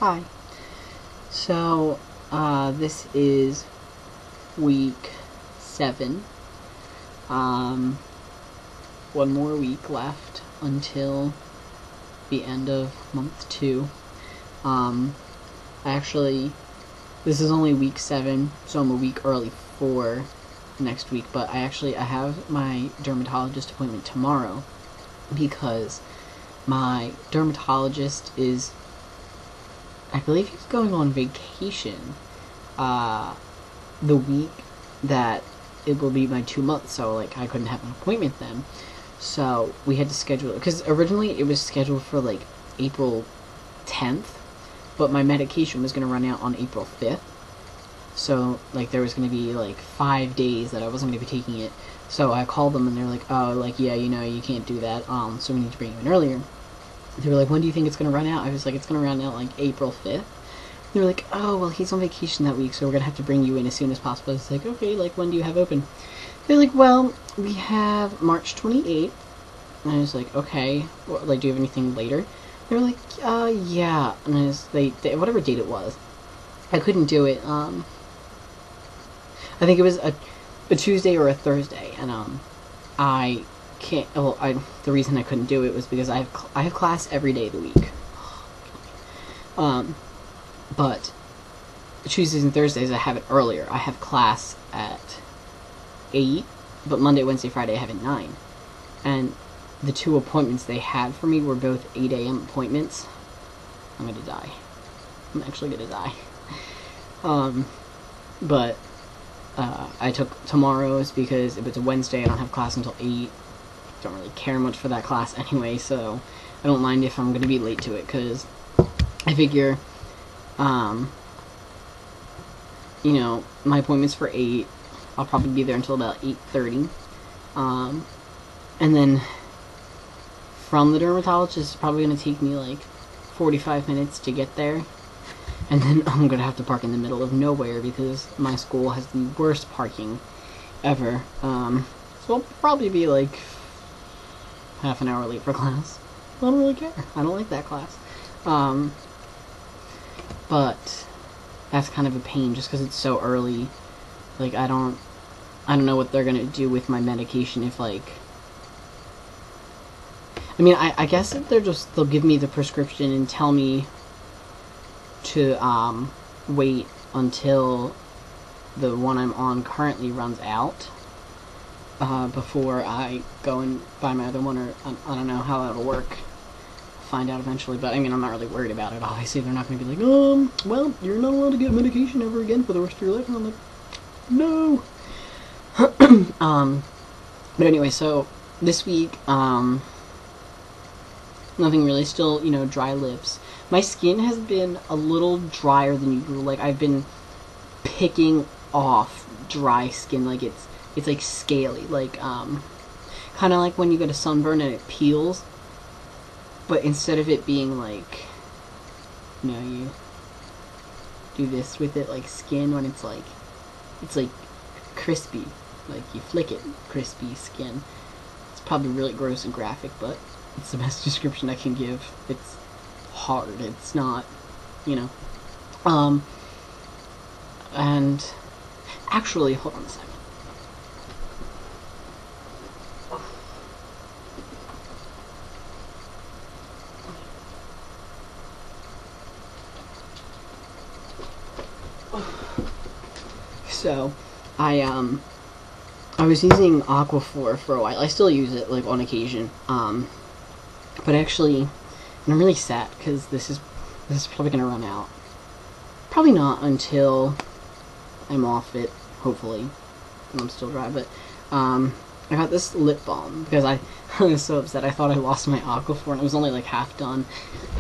Hi. So, this is week 7. One more week left until the end of month 2. Actually, this is only week 7, so I'm a week early for next week, but I have my dermatologist appointment tomorrow because my dermatologist is, I believe he's going on vacation the week that it will be my 2 months, so I couldn't have an appointment then. So we had to schedule it, because originally it was scheduled for April 10th, but my medication was going to run out on April 5th. So there was going to be 5 days that I wasn't going to be taking it. So I called them and they're like, oh, yeah, you can't do that, so we need to bring you in earlier. They were like, when do you think it's going to run out? I was like, it's going to run out April 5th. They were like, oh, well, he's on vacation that week, so we're going to have to bring you in as soon as possible. I was like, okay, when do you have open? They're like, well, we have March 28th. And I was like, okay, well, do you have anything later? They were like, yeah. And I was, they whatever date it was, I couldn't do it. I think it was a Tuesday or a Thursday, and I can't. Well, the reason I couldn't do it was because I have class every day of the week. But Tuesdays and Thursdays I have it earlier. I have class at 8, but Monday, Wednesday, Friday I have at 9. And the 2 appointments they had for me were both 8 a.m. appointments. I'm gonna die. I'm actually gonna die. But I took tomorrow's because if it's a Wednesday I don't have class until 8. Don't really care much for that class anyway, so I don't mind if I'm gonna be late to it, because I figure my appointment's for 8. I'll probably be there until about 8:30. And then from the dermatologist, it's probably going to take me 45 minutes to get there. And then I'm going to have to park in the middle of nowhere because my school has the worst parking ever. So I'll probably be half an hour late for class. I don't really care. I don't like that class. But that's kind of a pain just because it's so early. I don't know what they're gonna do with my medication if I guess if they'll give me the prescription and tell me to wait until the one I'm on currently runs out before I go and buy my other one, or I don't know how that'll work. Find out eventually, but I'm not really worried about it. Obviously they're not going to be well, you're not allowed to get medication ever again for the rest of your life, and I'm like, no. But anyway, so this week, nothing really, still, dry lips. My skin has been a little drier than usual. I've been picking off dry skin, it's scaly, kind of like when you get a sunburn and it peels. But instead of it being you do this with it skin, when it's crispy, you flick it, crispy skin. It's probably really gross and graphic, but it's the best description I can give. It's hard, it's not, and actually, hold on a second. So, I was using Aquaphor for a while. I still use it, on occasion. But actually, and I'm really sad, because this is probably gonna run out. Probably not until I'm off it, hopefully. And I'm still dry, but, I got this lip balm, because I was so upset. I thought I lost my Aquaphor, and it was only, half done.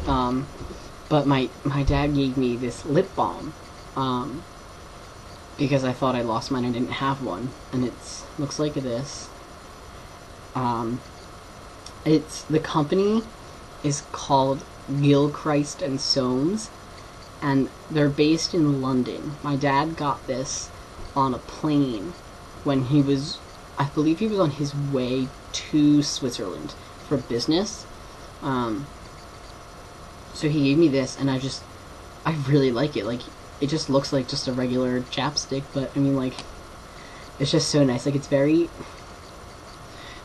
But my dad gave me this lip balm, because I thought I lost mine and didn't have one, and looks like this. The company is called Gilchrist and Soames, and they're based in London. My dad got this on a plane when he was, I believe he was on his way to Switzerland for business. So he gave me this, and I really like it. Like, it just looks like just a regular chapstick, but I mean, like, it's just so nice. Like, it's very,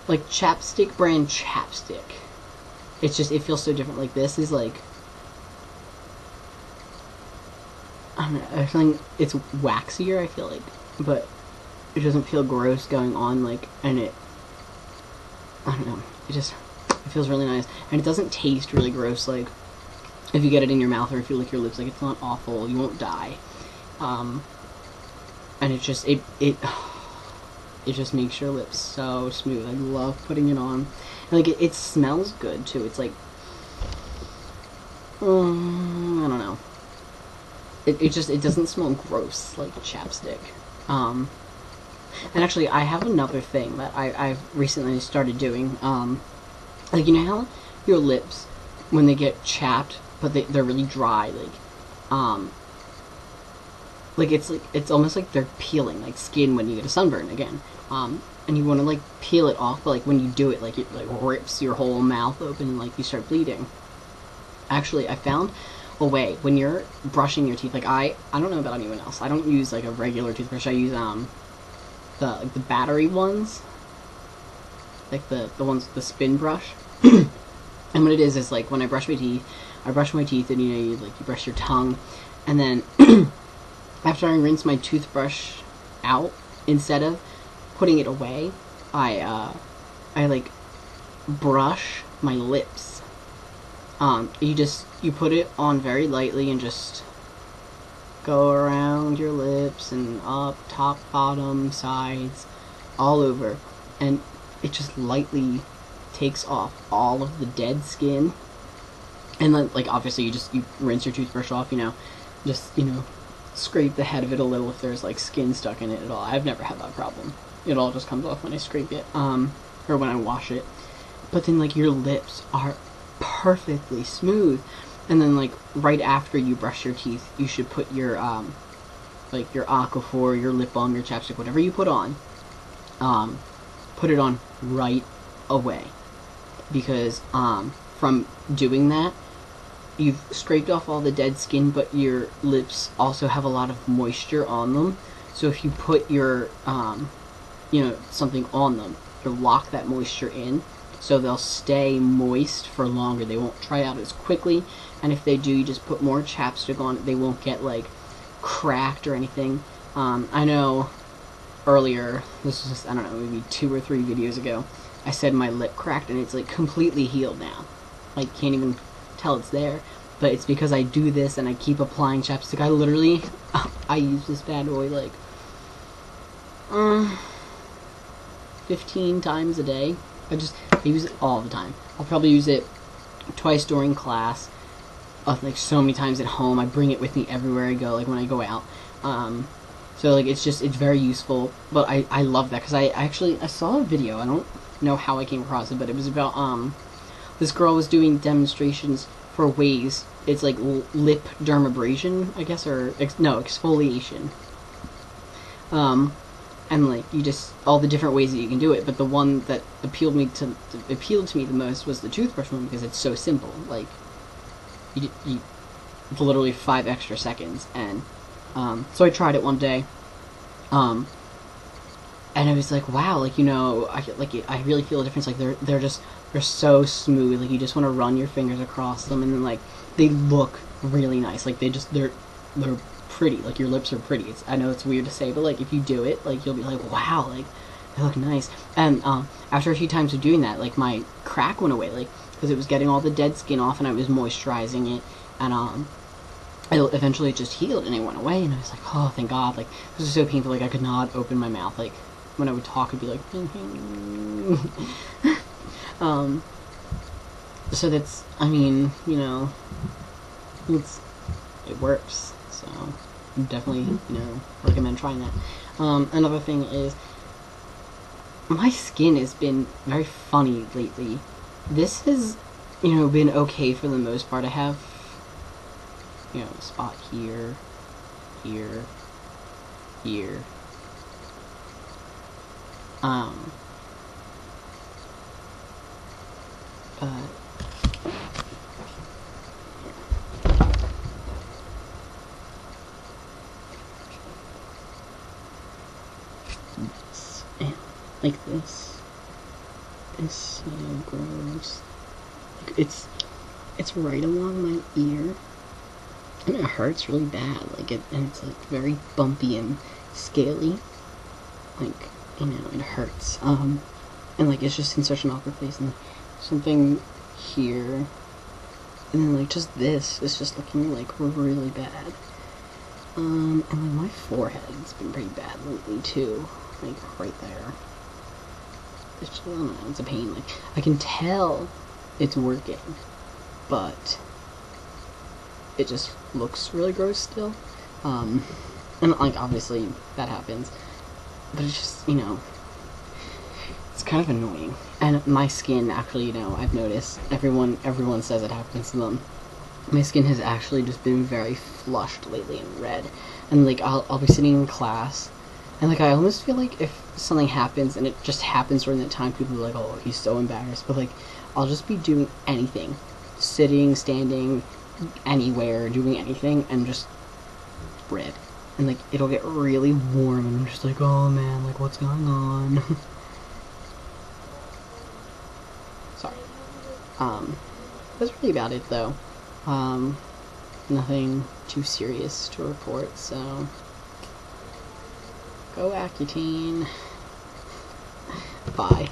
like, chapstick brand chapstick. It's just, it feels so different. Like, this is like, I don't know, I think it's waxier, I feel like, but it doesn't feel gross going on, like, and it, I don't know, it feels really nice, and it doesn't taste really gross, like, if you get it in your mouth or if you lick your lips, like, it's not awful, you won't die, and it just, it just makes your lips so smooth. I love putting it on, and, like, it smells good, too. It's like, I don't know, it doesn't smell gross like chapstick. And actually, I have another thing that I've recently started doing. Like, you know how your lips, when they get chapped, but they're really dry, like it's almost like they're peeling, like skin when you get a sunburn again. And you want to, like, peel it off, but, like, when you do it, like, it, like, rips your whole mouth open and, like, you start bleeding. Actually, I found a way, when you're brushing your teeth, like, I don't know about anyone else, I don't use, like, a regular toothbrush. I use, the battery ones, like, the ones with the spin brush. And what it is, like, when I brush my teeth, and, you know, you brush your tongue, and then, after I rinse my toothbrush out, instead of putting it away, I like, brush my lips. You put it on very lightly and just go around your lips and up, top, bottom, sides, all over, and it just lightly takes off all of the dead skin. And then, like, obviously you rinse your toothbrush off, you know, just, you know, scrape the head of it a little if there's, like, skin stuck in it at all. I've never had that problem. It all just comes off when I scrape it, or when I wash it. But then, like, your lips are perfectly smooth. And then, like, right after you brush your teeth, you should put your, like, your Aquaphor, your lip balm, your chapstick, whatever you put on, put it on right away. Because, from doing that, you've scraped off all the dead skin, but your lips also have a lot of moisture on them. So if you put your, you know, something on them, you'll lock that moisture in, so they'll stay moist for longer. They won't dry out as quickly, and if they do, you just put more chapstick on it. They won't get, like, cracked or anything. I know earlier, this was just, I don't know, maybe 2 or 3 videos ago, I said my lip cracked, and it's, like, completely healed now. Like, can't even tell it's there, but it's because I do this and I keep applying chapstick. I literally, I use this bad boy, like, 15 times a day. I use it all the time. I'll probably use it twice during class, like, so many times at home. I bring it with me everywhere I go, like, when I go out. So, like, it's very useful, but I love that, because I saw a video, I don't know how I came across it, but it was about, this girl was doing demonstrations for ways, it's like lip dermabrasion, I guess, or, no, exfoliation. And, like, you just, all the different ways that you can do it, but the one that appealed to me the most was the toothbrush one, because it's so simple. Like, it's literally 5 extra seconds, and, so I tried it one day, and I was like, wow, like, you know, I really feel a difference. Like, they're so smooth. Like, you just want to run your fingers across them, and then, like, they look really nice. Like, they're pretty. Like, your lips are pretty. I know it's weird to say, but, like, if you do it, like, you'll be like, wow, like, they look nice. And, after a few times of doing that, like, my crack went away, like, because it was getting all the dead skin off, and I was moisturizing it, and, eventually it just healed, and it went away, and I was like, oh, thank God. Like, this was so painful. Like, I could not open my mouth. Like, when I would talk, it'd be like, so that's, I mean, you know, it works, so definitely, you know, recommend trying that. Another thing is, my skin has been very funny lately. This has, you know, been okay for the most part. I have, you know, a spot here, here, here. But like this grows. Like, it's right along my ear, and it hurts really bad. Like and it's like very bumpy and scaly. Like, you know, it hurts. And like it's just in such an awkward place, and something here, and then like just this is just looking like really bad. And like my forehead's been pretty bad lately too, like right there. It's just, I don't know, it's a pain. Like I can tell it's working, but it just looks really gross still. And like obviously that happens, but it's just, you know, it's kind of annoying. And my skin actually, you know, I've noticed everyone says it happens to them. My skin has actually just been very flushed lately and red. And like I'll be sitting in class, and like I almost feel like if something happens and it just happens during that time, people are like, oh, he's so embarrassed. But like I'll just be doing anything, sitting, standing, anywhere, doing anything, and just red. And like it'll get really warm, and I'm just like, oh man, like what's going on? Sorry. That's really about it though. Nothing too serious to report, so go Accutane. Bye.